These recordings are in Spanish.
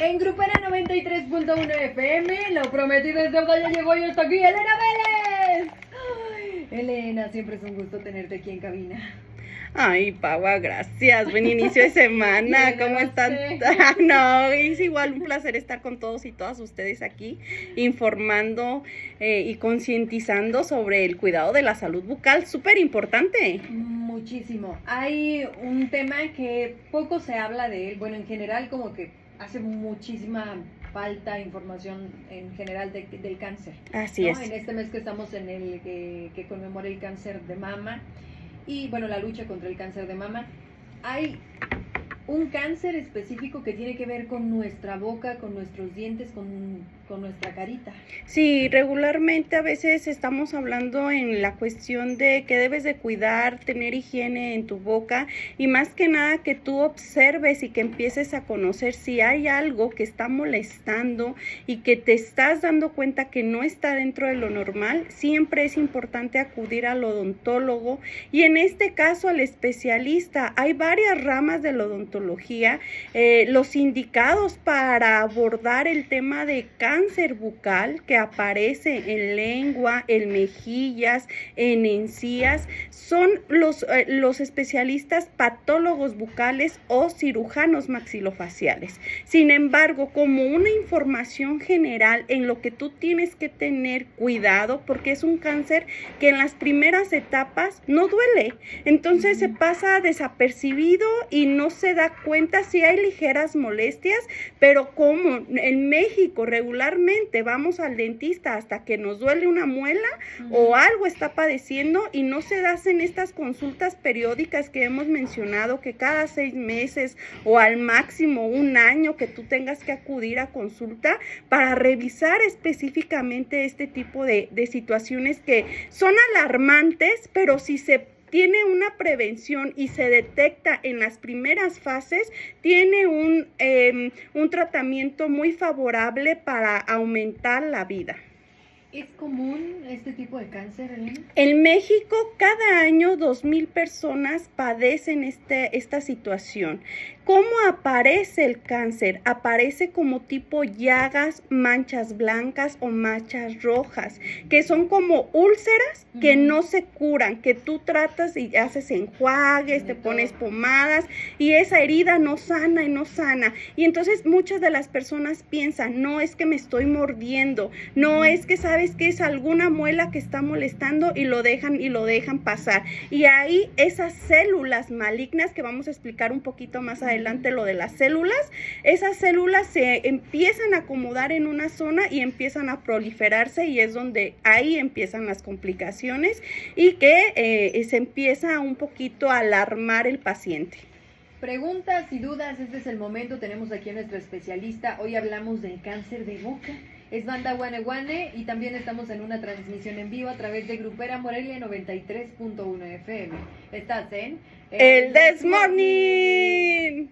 En Grupera 93.1 FM, lo prometido es deuda, ya llegó y está aquí Elena Vélez. Ay, Elena, siempre es un gusto tenerte aquí en cabina. Ay, Paua, gracias. Buen inicio de semana. ¿Cómo están? No, es igual un placer estar con todos y todas ustedes aquí informando y concientizando sobre el cuidado de la salud bucal, súper importante. Muchísimo. Hay un tema que poco se habla de él, bueno, en general como que hace muchísima falta información en general del cáncer. Así es. En este mes que estamos en el que conmemora el cáncer de mama y bueno, la lucha contra el cáncer de mama, hay un cáncer específico que tiene que ver con nuestra boca, con nuestros dientes, con nuestra carita. Sí, regularmente a veces estamos hablando en la cuestión de que debes de cuidar, tener higiene en tu boca y más que nada que tú observes y que empieces a conocer si hay algo que está molestando y que te estás dando cuenta que no está dentro de lo normal. Siempre es importante acudir al odontólogo y en este caso al especialista. Hay varias ramas de la odontología, los indicados para abordar el tema de cáncer bucal que aparece en lengua, en mejillas, en encías, son los especialistas patólogos bucales o cirujanos maxilofaciales. Sin embargo, como una información general en lo que tú tienes que tener cuidado, porque es un cáncer que en las primeras etapas no duele, entonces se pasa desapercibido y no se da cuenta si hay ligeras molestias, pero como en México regularmente vamos al dentista hasta que nos duele una muela o algo está padeciendo y no se hacen estas consultas periódicas que hemos mencionado, que cada 6 meses o al máximo un año que tú tengas que acudir a consulta para revisar específicamente este tipo de situaciones que son alarmantes, pero si se tiene una prevención y se detecta en las primeras fases, tiene un tratamiento muy favorable para aumentar la vida. ¿Es común este tipo de cáncer, Elena? En México, cada año 2,000 personas padecen esta situación. ¿Cómo aparece el cáncer? Aparece como tipo llagas, manchas blancas o manchas rojas, que son como úlceras que no se curan, que tú tratas y haces enjuagues, te pones pomadas y esa herida no sana y no sana. Y entonces muchas de las personas piensan, no es que me estoy mordiendo, no es que sabes que es alguna muela que está molestando y lo dejan pasar. Y ahí esas células malignas, que vamos a explicar un poquito más adelante lo de las células, esas células se empiezan a acomodar en una zona y empiezan a proliferarse y es donde ahí empiezan las complicaciones y que se empieza un poquito a alarmar el paciente. Preguntas y dudas, este es el momento, tenemos aquí a nuestra especialista, hoy hablamos del cáncer de boca. Es Banda Guane y también estamos en una transmisión en vivo a través de Grupera Morelia 93.1 FM. Estás en El This Morning.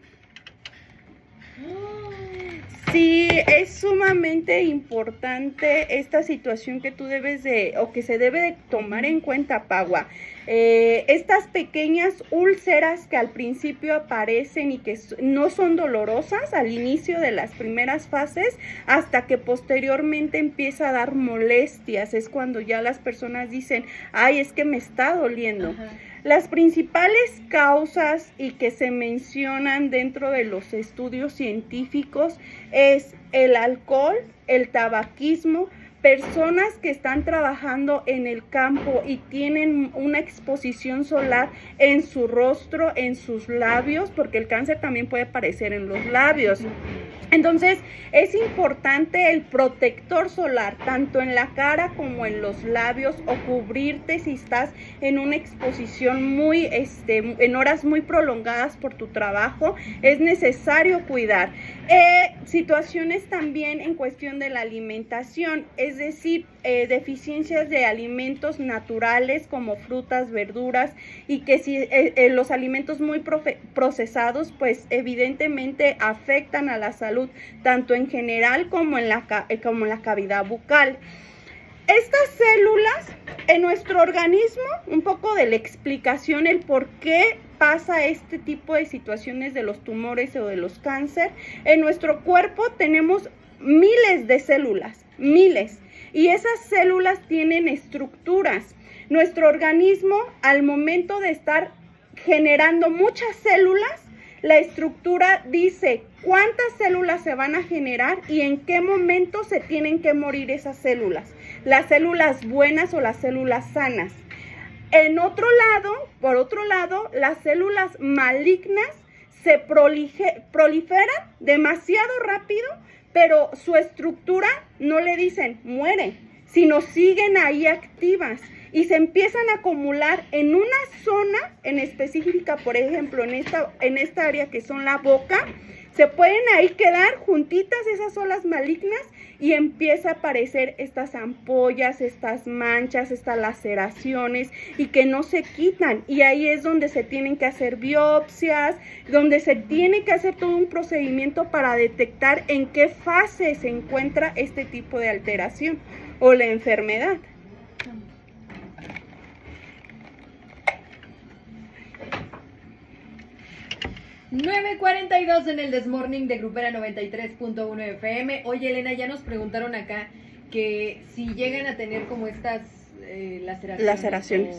Sí, es sumamente importante esta situación que tú debes de, o que se debe de tomar en cuenta, Paua. Estas pequeñas úlceras que al principio aparecen y que no son dolorosas al inicio de las primeras fases, hasta que posteriormente empieza a dar molestias, es cuando ya las personas dicen, ay, es que me está doliendo. Ajá. Las principales causas y que se mencionan dentro de los estudios científicos es el alcohol, el tabaquismo, personas que están trabajando en el campo y tienen una exposición solar en su rostro, en sus labios, porque el cáncer también puede aparecer en los labios. Entonces, es importante el protector solar, tanto en la cara como en los labios, o cubrirte si estás en una exposición muy, en horas muy prolongadas por tu trabajo, es necesario cuidar. Situaciones también en cuestión de la alimentación, es decir, deficiencias de alimentos naturales como frutas, verduras, y que si los alimentos muy procesados, pues evidentemente afectan a la salud, tanto en general como en la cavidad bucal. Estas células en nuestro organismo, un poco de la explicación, el por qué pasa este tipo de situaciones de los tumores o de los cáncer, en nuestro cuerpo tenemos miles de células, miles, y esas células tienen estructuras. Nuestro organismo, al momento de estar generando muchas células, la estructura dice cuántas células se van a generar y en qué momento se tienen que morir esas células, las células buenas o las células sanas. Por otro lado, las células malignas se proliferan demasiado rápido, pero su estructura no le dicen muere, sino siguen ahí activas y se empiezan a acumular en una zona en específica, por ejemplo, en esta área que son la boca. Se pueden ahí quedar juntitas esas olas malignas y empieza a aparecer estas ampollas, estas manchas, estas laceraciones y que no se quitan. Y ahí es donde se tienen que hacer biopsias, donde se tiene que hacer todo un procedimiento para detectar en qué fase se encuentra este tipo de alteración o la enfermedad. ...9:42 en el Desmorning de Grupera 93.1 FM. Oye, Elena, ya nos preguntaron acá que si llegan a tener como estas laceraciones.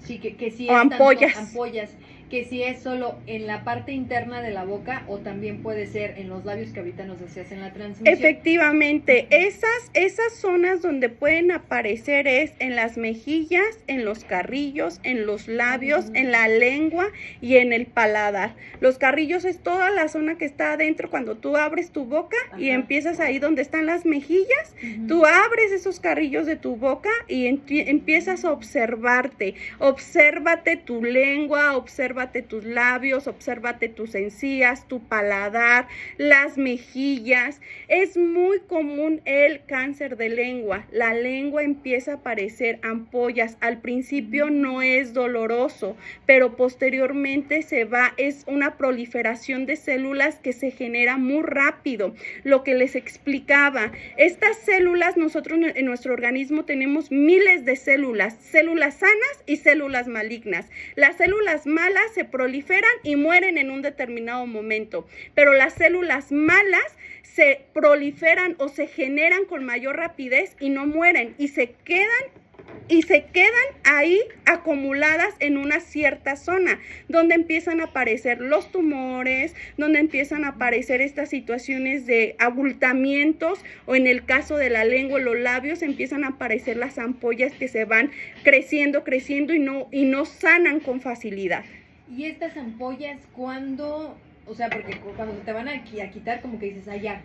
Sí, que si o es ampollas. Ampollas, que si es solo en la parte interna de la boca o también puede ser en los labios, que ahorita nos decías en la transmisión. Efectivamente, esas zonas donde pueden aparecer es en las mejillas, en los carrillos, en los labios, en la lengua y en el paladar. Los carrillos es toda la zona que está adentro cuando tú abres tu boca. Ajá. Y empiezas ahí donde están las mejillas. Tú abres esos carrillos de tu boca y empiezas a observarte. Obsérvate tu lengua, obsérvate tus labios, obsérvate tus encías, tu paladar, las mejillas. Es muy común el cáncer de lengua. La lengua empieza a aparecer ampollas. Al principio no es doloroso, pero posteriormente es una proliferación de células que se genera muy rápido. Lo que les explicaba, estas células, nosotros en nuestro organismo tenemos miles de células sanas y células malignas. Las células malas se proliferan y mueren en un determinado momento, pero las células malas se proliferan o se generan con mayor rapidez y no mueren y se quedan ahí acumuladas en una cierta zona, donde empiezan a aparecer los tumores, donde empiezan a aparecer estas situaciones de abultamientos, o en el caso de la lengua y los labios empiezan a aparecer las ampollas que se van creciendo y no sanan con facilidad. Y estas ampollas, cuando, o sea, porque cuando te van a quitar, como que dices, ya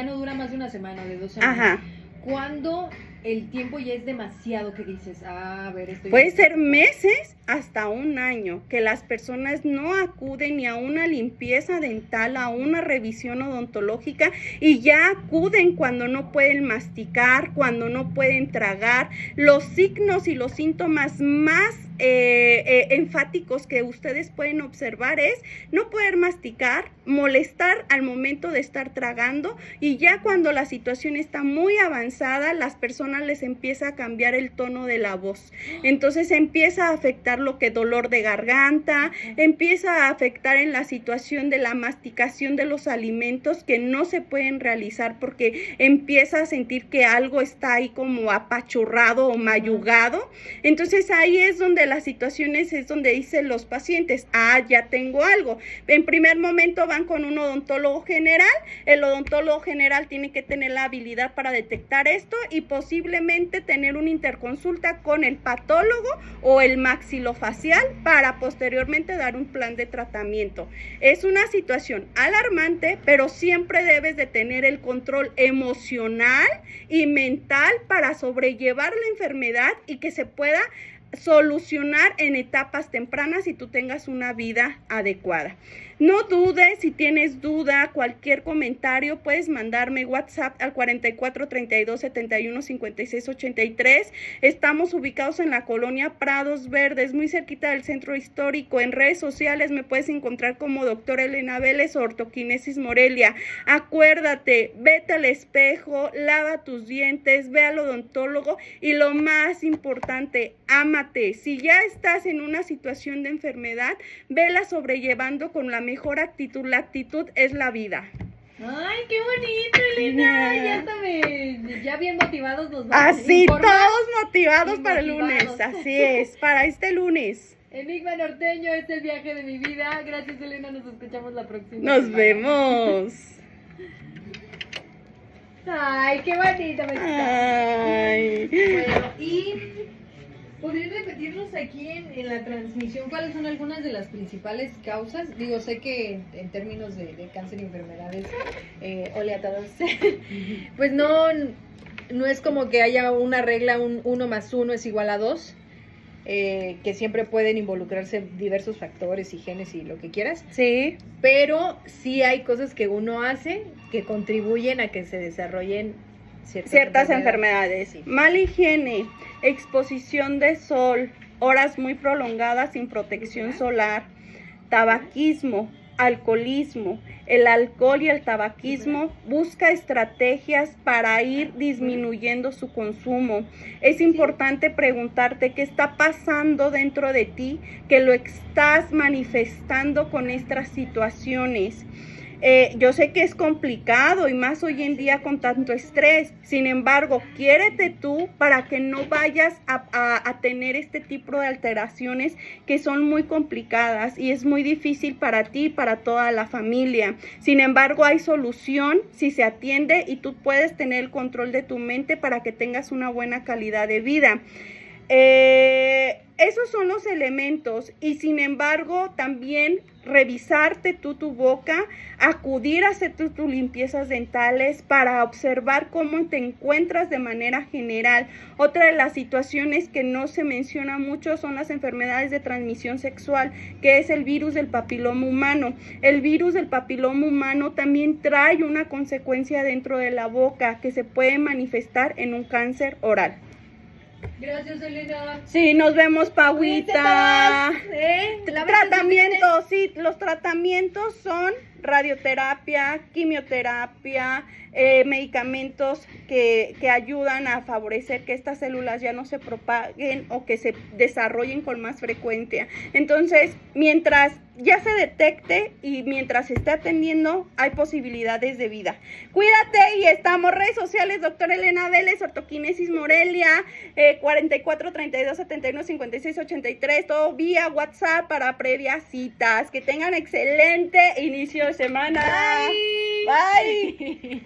no dura más de una semana o de 2 semanas. Ajá. ¿Cuándo el tiempo ya es demasiado que dices, a ver, estoy... Puede ser meses hasta 1 año que las personas no acuden ni a una limpieza dental, a una revisión odontológica, y ya acuden cuando no pueden masticar, cuando no pueden tragar. Los signos y los síntomas más enfáticos que ustedes pueden observar es no poder masticar, molestar al momento de estar tragando, y ya cuando la situación está muy avanzada, las personas les empieza a cambiar el tono de la voz. Entonces empieza a afectar lo que dolor de garganta, empieza a afectar en la situación de la masticación de los alimentos que no se pueden realizar porque empieza a sentir que algo está ahí como apachurrado o mayugado. Entonces ahí es donde las situaciones es donde dicen los pacientes, ya tengo algo. En primer momento van con un odontólogo general. El odontólogo general tiene que tener la habilidad para detectar esto y posiblemente tener una interconsulta con el patólogo o el maxilofacial para posteriormente dar un plan de tratamiento. Es una situación alarmante, pero siempre debes de tener el control emocional y mental para sobrellevar la enfermedad y que se pueda solucionar en etapas tempranas y tú tengas una vida adecuada. No dudes, si tienes duda, cualquier comentario, puedes mandarme WhatsApp al 44 32 71 56 83. Estamos ubicados en la colonia Prados Verdes, muy cerquita del centro histórico. En redes sociales me puedes encontrar como Doctora Elena Vélez o Ortoquinesis Morelia. Acuérdate, vete al espejo, lava tus dientes, ve al odontólogo y lo más importante, ámate. Si ya estás en una situación de enfermedad, vela sobrellevando con la mejor actitud. La actitud es la vida. Ay, qué bonito, Elena. Ya bien motivados nos vamos. Así, todos motivados para el lunes. Así es, para este lunes. Enigma Norteño es el viaje de mi vida. Gracias, Elena. Nos escuchamos la próxima. Nos vemos. Ay, qué bonito me está. Ay. Bueno, y ¿podrías repetirnos aquí en la transmisión cuáles son algunas de las principales causas? Digo, sé que en términos de cáncer y enfermedades oleadas, pues no es como que haya una regla, un 1 más 1 es igual a 2. Que siempre pueden involucrarse diversos factores y genes y lo que quieras. Sí. Pero sí hay cosas que uno hace que contribuyen a que se desarrollen ciertas enfermedades. Sí. Mala higiene, exposición de sol, horas muy prolongadas sin protección solar, tabaquismo, alcoholismo. El alcohol y el tabaquismo, busca estrategias para ir disminuyendo su consumo. Es importante preguntarte qué está pasando dentro de ti, que lo estás manifestando con estas situaciones. Yo sé que es complicado y más hoy en día con tanto estrés. Sin embargo, quiérete tú para que no vayas a tener este tipo de alteraciones que son muy complicadas y es muy difícil para ti y para toda la familia. Sin embargo, hay solución si se atiende y tú puedes tener el control de tu mente para que tengas una buena calidad de vida. Esos son los elementos y sin embargo también revisarte tu boca, acudir a hacer tus limpiezas dentales para observar cómo te encuentras de manera general. Otra de las situaciones que no se menciona mucho son las enfermedades de transmisión sexual, que es el virus del papiloma humano. El virus del papiloma humano también trae una consecuencia dentro de la boca que se puede manifestar en un cáncer oral. Gracias, Elena. Sí, nos vemos, Pauita. Tratamientos, sí, los tratamientos son radioterapia, quimioterapia, medicamentos que ayudan a favorecer que estas células ya no se propaguen o que se desarrollen con más frecuencia. Entonces, mientras ya se detecte y mientras se esté atendiendo, hay posibilidades de vida. Cuídate y estamos redes sociales, Doctora Elena Vélez, Ortoquinesis Morelia, 44 32 71 56 83, todo vía WhatsApp para previas citas. Que tengan excelente inicio de semana. Bye. Bye.